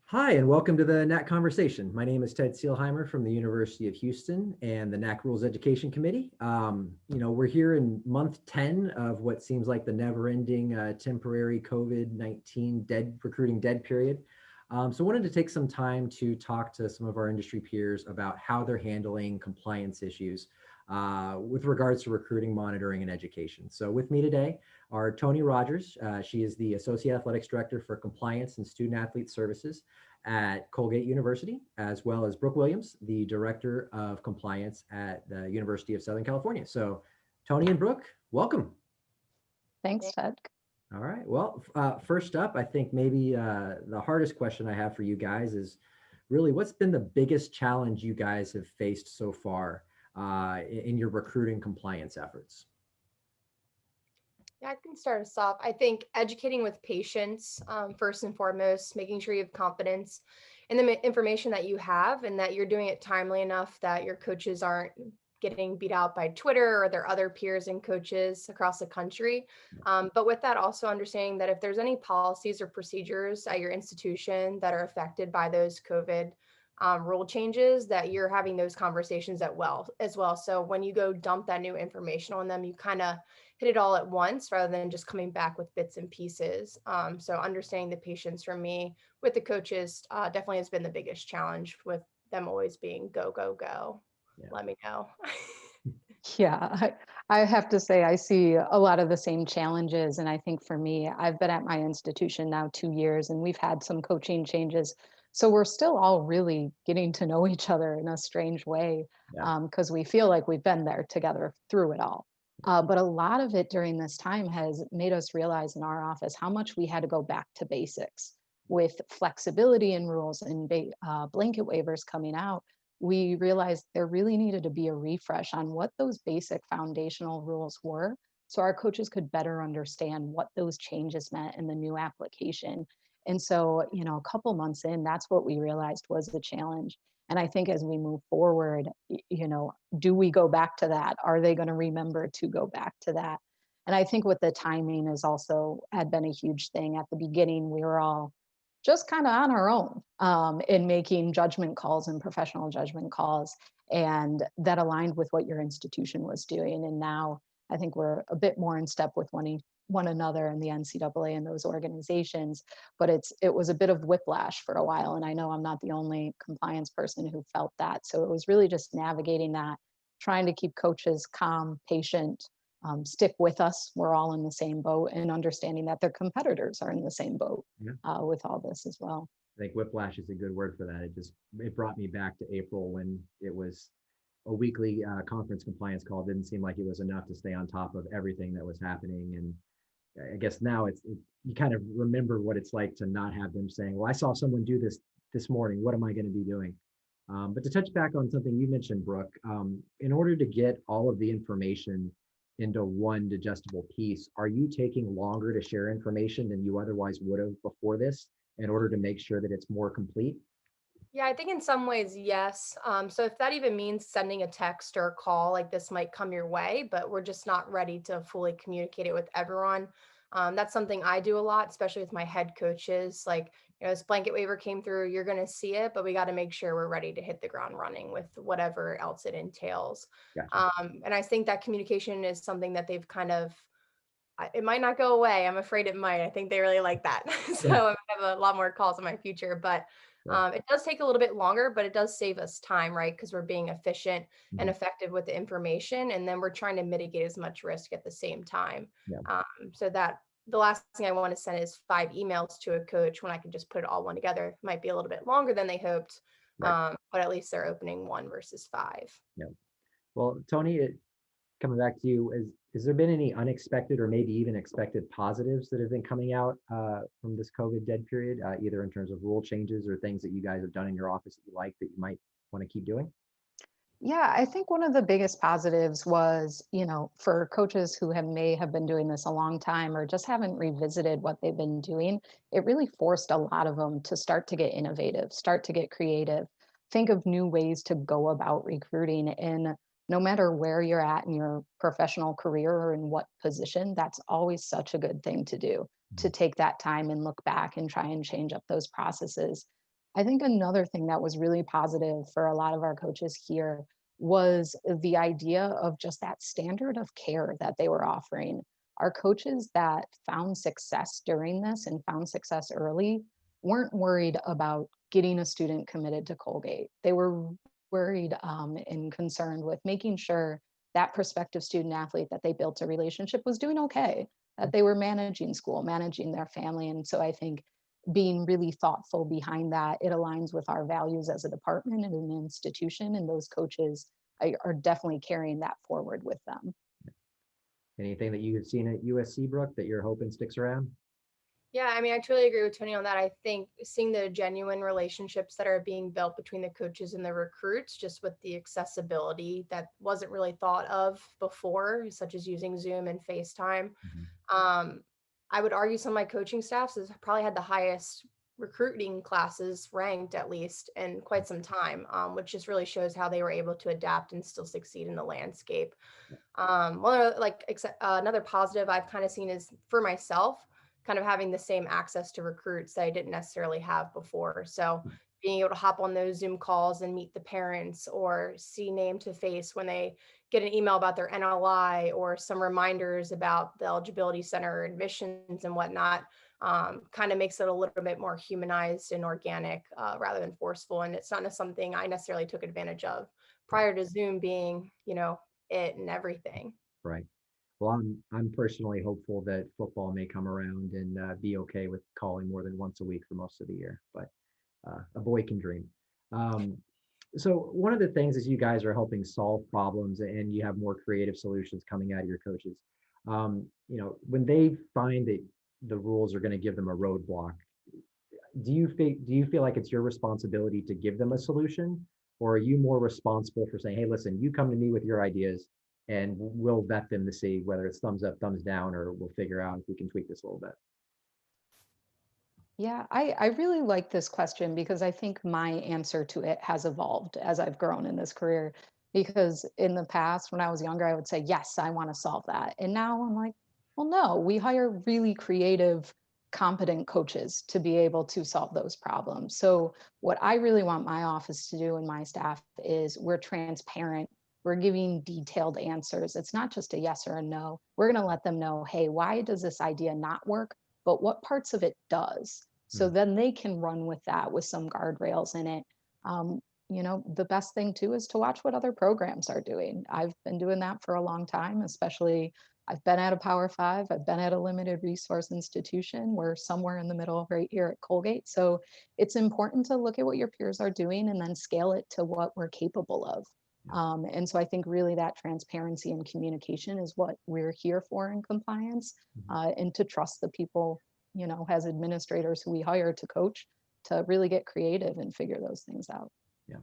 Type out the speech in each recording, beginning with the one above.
Hi, and welcome to the NAAC Conversation. My name is Ted Seelheimer from the University of Houston and the NAAC Rules Education Committee. We're here in month 10 of what seems like the never-ending temporary COVID-19 recruiting dead period. So I wanted to take some time to talk to some of our industry peers about how they're handling compliance issues with regards to recruiting, monitoring, and education. So with me today are Toni Rogers. She is the Associate Athletics Director for Compliance and Student Athlete Services at Colgate University, as well as Brooke Williams, the Director of Compliance at the University of Southern California. So Toni and Brooke, welcome. Thanks, Ted. All right. Well, first up, I think maybe the hardest question I have for you guys is really what's been the biggest challenge you guys have faced so far in your recruiting compliance efforts? Yeah, I can start us off. I think educating with patients, first and foremost, making sure you have confidence in the information that you have and that you're doing it timely enough that your coaches aren't getting beat out by Twitter or their other peers and coaches across the country. But with that, also understanding that if there's any policies or procedures at your institution that are affected by those COVID rule changes, that you're having those conversations as well. So when you go dump that new information on them, you kind of hit it all at once rather than just coming back with bits and pieces. So understanding the patients for me with the coaches definitely has been the biggest challenge, with them always being go, go, go. Yeah. Let me know. Yeah, I have to say I see a lot of the same challenges. And I think for me, I've been at my institution now 2 years and we've had some coaching changes. So we're still all really getting to know each other in a strange way Yeah. because we feel like we've been there together through it all. But a lot of it during this time has made us realize in our office how much we had to go back to basics with flexibility in rules and blanket waivers coming out. We realized there really needed to be a refresh on what those basic foundational rules were so our coaches could better understand what those changes meant in the new application. And so, a couple months in, that's what we realized was the challenge. And I think as we move forward, do we go back to that? Are they going to remember to go back to that? And I think with the timing is also had been a huge thing. At the beginning, we were all just kind of on our own in making judgment calls and professional judgment calls. And that aligned with what your institution was doing. And now I think we're a bit more in step with one another in the NCAA and those organizations. But it was a bit of whiplash for a while. And I know I'm not the only compliance person who felt that. So it was really just navigating that, trying to keep coaches calm, patient, stick with us. We're all in the same boat, and understanding that their competitors are in the same boat with all this as well. I think whiplash is a good word for that. It brought me back to April when it was a weekly conference compliance call. It didn't seem like it was enough to stay on top of everything that was happening. And I guess now you kind of remember what it's like to not have them saying, well, I saw someone do this morning. What am I going to be doing? But to touch back on something you mentioned, Brooke, in order to get all of the information into one digestible piece, are you taking longer to share information than you otherwise would have before this in order to make sure that it's more complete? Yeah, I think in some ways, yes. So if that even means sending a text or a call, like this might come your way, but we're just not ready to fully communicate it with everyone. That's something I do a lot, especially with my head coaches. Like, this blanket waiver came through, you're going to see it, but we got to make sure we're ready to hit the ground running with whatever else it entails. Gotcha. And I think that communication is something that they've it might not go away. I'm afraid it might. I think they really like that. So Yeah. I'm gonna have a lot more calls in my future, but Sure. it does take a little bit longer, but it does save us time, right? Because we're being efficient and Mhm. effective with the information, and then we're trying to mitigate as much risk at the same time. Yeah. So that the last thing I want to send is 5 emails to a coach when I can just put it all one together. It might be a little bit longer than they hoped, Right. but at least they're opening one versus five. Yeah. Well, Toni, coming back to you, has there been any unexpected or maybe even expected positives that have been coming out from this COVID dead period, either in terms of rule changes or things that you guys have done in your office that you like that you might want to keep doing? Yeah, I think one of the biggest positives was, for coaches who may have been doing this a long time or just haven't revisited what they've been doing, it really forced a lot of them to start to get innovative, start to get creative, think of new ways to go about recruiting. And no matter where you're at in your professional career or in what position, that's always such a good thing to do, to Mhm. take that time and look back and try and change up those processes. I think another thing that was really positive for a lot of our coaches here was the idea of just that standard of care that they were offering. Our coaches that found success during this and found success early weren't worried about getting a student committed to Colgate. They were worried and concerned with making sure that prospective student athlete that they built a relationship was doing okay, that they were managing school, managing their family. And so I think being really thoughtful behind that, it aligns with our values as a department and an institution, and those coaches are definitely carrying that forward with them. Anything that you've seen at USC, Brooke, that you're hoping sticks around? Yeah, I mean, I truly agree with Tony on that. I think seeing the genuine relationships that are being built between the coaches and the recruits, just with the accessibility that wasn't really thought of before, such as using Zoom and FaceTime. Um, I would argue some of my coaching staffs has probably had the highest recruiting classes ranked, at least in quite some time, which just really shows how they were able to adapt and still succeed in the landscape. Another positive I've kind of seen is for myself, kind of having the same access to recruits that I didn't necessarily have before. So being able to hop on those Zoom calls and meet the parents or see name to face when they get an email about their NLI or some reminders about the eligibility center admissions and whatnot, kind of makes it a little bit more humanized and organic rather than forceful. And it's not something I necessarily took advantage of prior to Zoom being, it and everything. Right. Well, I'm personally hopeful that football may come around and be okay with calling more than once a week for most of the year, but a boy can dream. Um, so one of the things is you guys are helping solve problems and you have more creative solutions coming out of your coaches. When they find that the rules are going to give them a roadblock, do you feel like it's your responsibility to give them a solution, or are you more responsible for saying, hey, listen, you come to me with your ideas and we'll vet them to see whether it's thumbs up, thumbs down, or we'll figure out if we can tweak this a little bit? Yeah, I really like this question because I think my answer to it has evolved as I've grown in this career. Because in the past, when I was younger, I would say, yes, I want to solve that. And now I'm like, well, no, we hire really creative, competent coaches to be able to solve those problems. So, what I really want my office to do and my staff is we're transparent. We're giving detailed answers. It's not just a yes or a no. We're going to let them know, hey, why does this idea not work? But what parts of it does? So Mm. then they can run with that with some guardrails in it. The best thing too is to watch what other programs are doing. I've been doing that for a long time, especially I've been at a Power Five, I've been at a limited resource institution. We're somewhere in the middle right here at Colgate. So it's important to look at what your peers are doing and then scale it to what we're capable of. And so I think really that transparency and communication is what we're here for in compliance, and to trust the people, as administrators who we hire to coach, to really get creative and figure those things out. Yeah.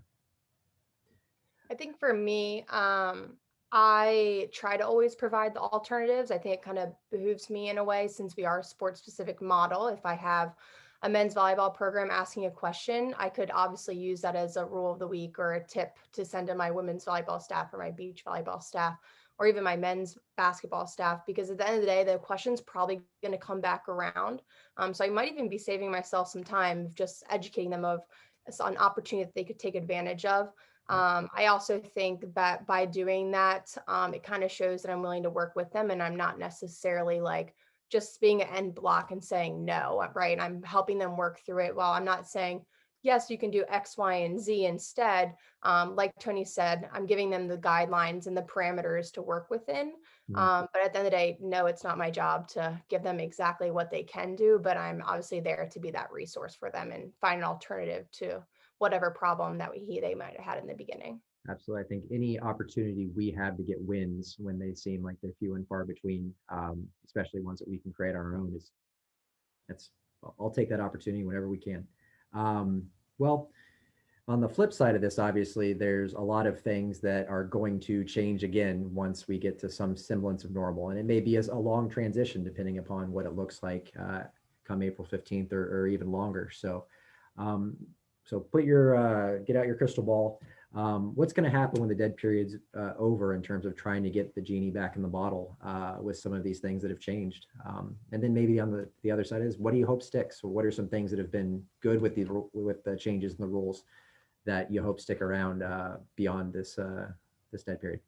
I think for me, I try to always provide the alternatives. I think it kind of behooves me in a way, since we are a sports specific model. If I have a men's volleyball program asking a question, I could obviously use that as a rule of the week or a tip to send to my women's volleyball staff or my beach volleyball staff or even my men's basketball staff, because at the end of the day, the question's probably going to come back around. So I might even be saving myself some time just educating them of an opportunity that they could take advantage of. I also think that by doing that, it kind of shows that I'm willing to work with them and I'm not necessarily like just being an end block and saying no, right? I'm helping them work through it while I'm not saying, yes, you can do X, Y, and Z instead. Like Tony said, I'm giving them the guidelines and the parameters to work within. Mm. But at the end of the day, no, it's not my job to give them exactly what they can do, but I'm obviously there to be that resource for them and find an alternative to whatever problem that they might have had in the beginning. Absolutely. I think any opportunity we have to get wins when they seem like they're few and far between, especially ones that we can create on our own, I'll take that opportunity whenever we can. Well, on the flip side of this, obviously, there's a lot of things that are going to change again once we get to some semblance of normal. And it may be as a long transition, depending upon what it looks like come April 15th or even longer. So, get out your crystal ball. What's going to happen when the dead period's over in terms of trying to get the genie back in the bottle with some of these things that have changed? And then maybe on the other side is, what do you hope sticks? Or what are some things that have been good with the changes in the rules that you hope stick around beyond this dead period?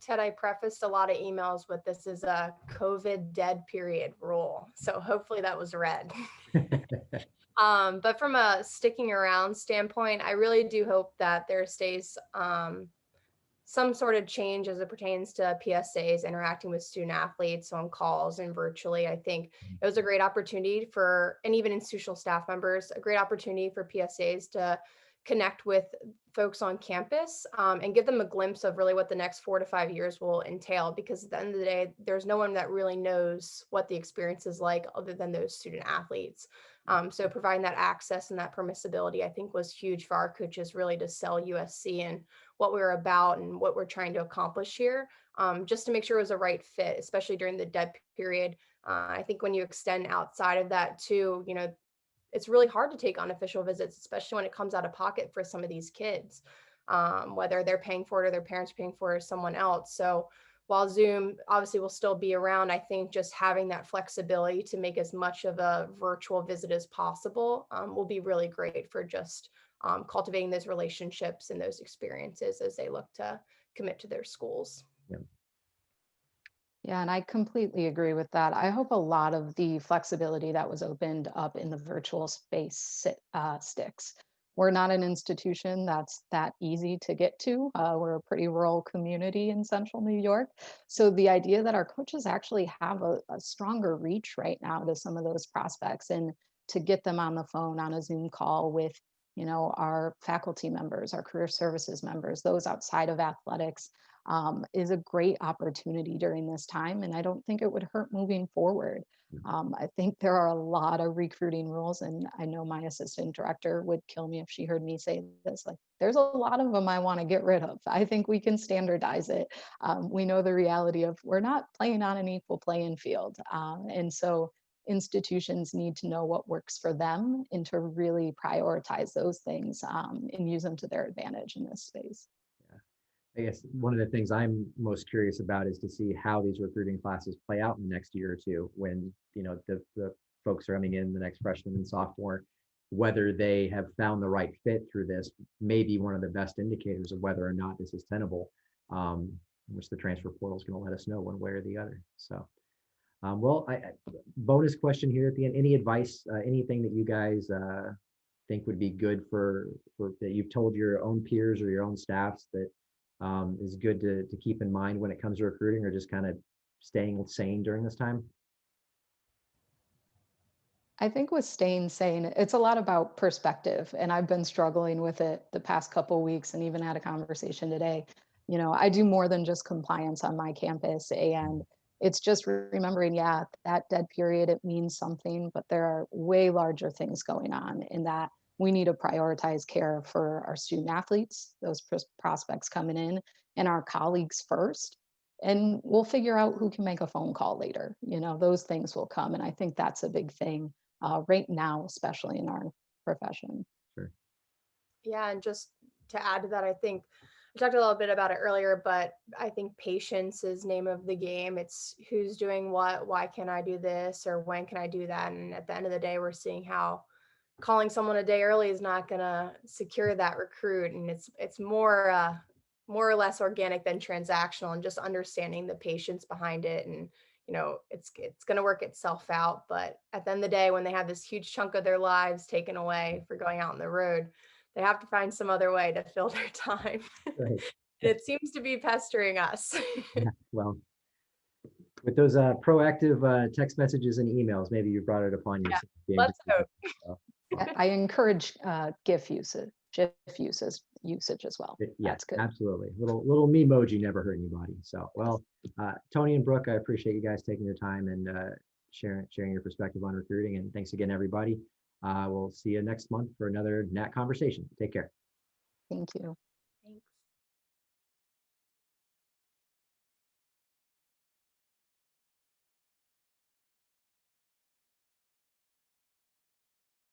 Ted, I prefaced a lot of emails with this is a COVID dead period rule. So hopefully that was read. But from a sticking around standpoint, I really do hope that there stays some sort of change as it pertains to PSAs interacting with student athletes on calls and virtually. I think it was a great opportunity for, and even institutional staff members, a great opportunity for PSAs to connect with folks on campus and give them a glimpse of really what the next 4 to 5 years will entail. Because at the end of the day, there's no one that really knows what the experience is like other than those student athletes. So providing that access and that permissibility, I think, was huge for our coaches really to sell USC and what we were about and what we're trying to accomplish here, just to make sure it was a right fit, especially during the dead period. I think when you extend outside of that too, it's really hard to take unofficial visits, especially when it comes out of pocket for some of these kids, whether they're paying for it or their parents paying for it or someone else. So while Zoom obviously will still be around, I think just having that flexibility to make as much of a virtual visit as possible will be really great for just cultivating those relationships and those experiences as they look to commit to their schools. Yeah. Yeah, and I completely agree with that. I hope a lot of the flexibility that was opened up in the virtual space sticks. We're not an institution that's that easy to get to. We're a pretty rural community in central New York. So the idea that our coaches actually have a stronger reach right now to some of those prospects and to get them on the phone on a Zoom call with, our faculty members, our career services members, those outside of athletics, is a great opportunity during this time. And I don't think it would hurt moving forward. I think there are a lot of recruiting rules, and I know my assistant director would kill me if she heard me say this. Like, there's a lot of them I want to get rid of. I think we can standardize it. We know the reality of we're not playing on an equal playing field. And so institutions need to know what works for them and to really prioritize those things and use them to their advantage in this space. I guess one of the things I'm most curious about is to see how these recruiting classes play out in the next year or two when, the folks are coming in, the next freshman and sophomore, whether they have found the right fit through this may be one of the best indicators of whether or not this is tenable, which the transfer portal is going to let us know one way or the other. So, bonus question here at the end, any advice, anything that you guys think would be good for that you've told your own peers or your own staffs that is good to keep in mind when it comes to recruiting, or just kind of staying sane during this time? I think with staying sane, it's a lot about perspective. And I've been struggling with it the past couple of weeks and even had a conversation today. I do more than just compliance on my campus. And it's just remembering, yeah, that dead period, it means something, but there are way larger things going on in that we need to prioritize care for our student athletes, those prospects coming in, and our colleagues first. And we'll figure out who can make a phone call later. Those things will come. And I think that's a big thing right now, especially in our profession. Sure. Yeah, and just to add to that, I think we talked a little bit about it earlier, but I think patience is name of the game. It's who's doing what, why can I do this, or when can I do that? And at the end of the day, we're seeing how calling someone a day early is not going to secure that recruit. And it's more or less organic than transactional, and just understanding the patience behind it. And it's going to work itself out. But at the end of the day, when they have this huge chunk of their lives taken away for going out on the road, they have to find some other way to fill their time. Right. And it seems to be pestering us. Yeah, well, with those proactive text messages and emails, maybe you brought it upon yourself. Let's hope. I encourage GIF usage as well. Yeah, that's good. Absolutely. Little memoji never hurt anybody. So, well, Toni and Brooke, I appreciate you guys taking your time and sharing your perspective on recruiting. And thanks again, everybody. We'll see you next month for another NAAC Conversation. Take care. Thank you.